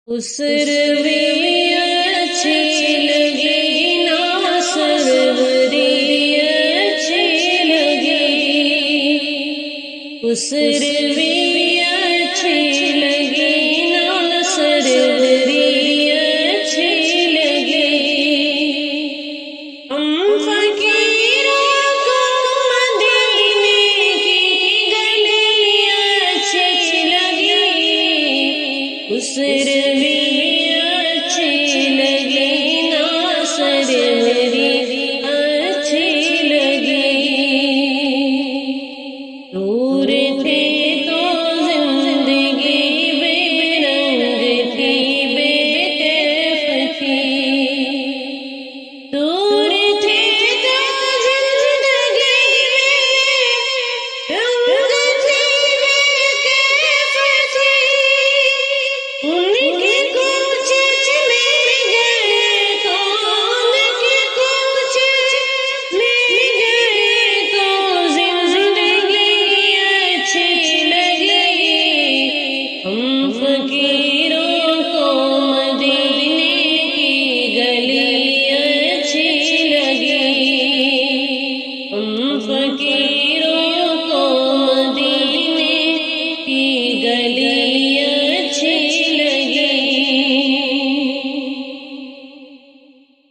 اس روی اچھی لگی نا سروری اچھی لگی، اس روی اچھی لگی نا سروری اچھی لگی، ہم فقیروں کو مدینے کی گلی اچھی لگی، اس روی اچھی لگی نا سروری اچھی لگی، دور تھے تو زندگی بے رنگ تھی بے کیف تھی، دور تھے تو زندگی بے رنگ تھی بے کیف تھی، ان کے کچھ میں گئے تو ان کے کچھ میں گئے تو زندگی اچھی لگی، ہم فقیروں کو مدینے کی گلی اچھی لگی، ہم فقیروں کو مدینے کی گلی اچھی لگی،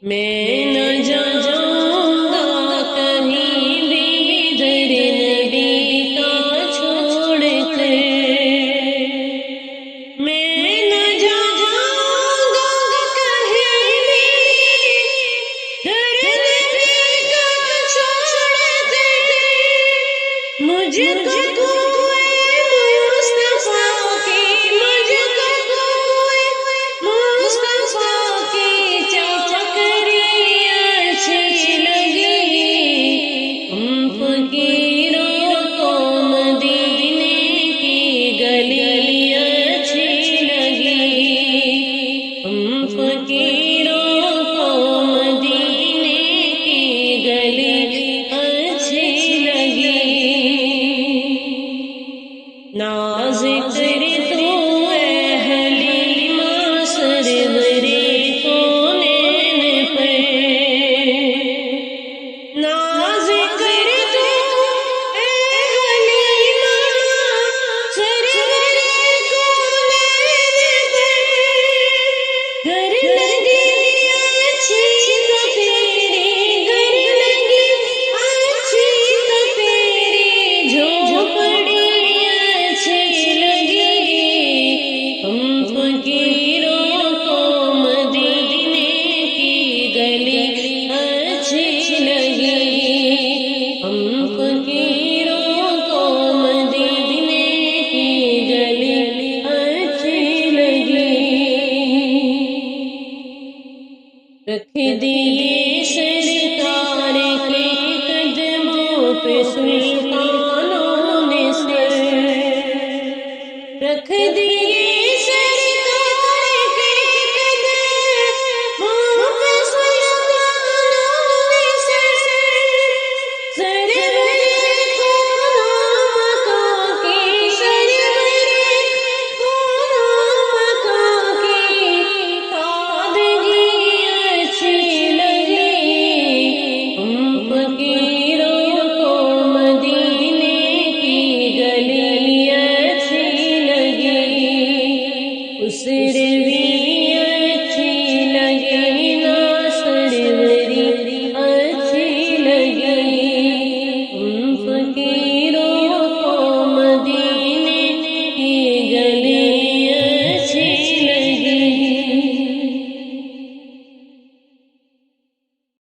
میں نہ جاؤں گا کہیں بھی در نبی کا چھوڑ کر، میں نہ جاؤں گا کہیں بھی در نبی کا چھوڑ کر، مجھ کو کوئی مصطفیٰ کی، مجھ کو کوئی مصطفیٰ کی چاکری اچھی لگی، ہم فقیروں کو مدینے کی گلی اچھی لگی، ہم فقیروں کو مدینے کی گلی اچھی لگی، ناز کر تو اے حلیمہ سرورِ کونین پر، ناز کر تو اے حلیمہ سرورِ کونین پر، گر لگی اچھی تو تیری، گر لگی اچھی تو تیری جھوپڑی اچھی لگی، ہم فقیروں کو مدینے کی گلی اچھی لگی، ہم فقیروں کو مدینے کی گلی اچھی لگی، رکھ دیے سرکار کے قدموں پہ سلطانوں نے سر، رکھ دیے سرکار کے قدموں پہ سلطانوں نے سر، سرورِ کونوں مکاں کی، سرورِ کونوں مکاں کی سادگی اچھی لگی، ہم فقیروں کو مدینے کی گلی اچھی لگی، اس روی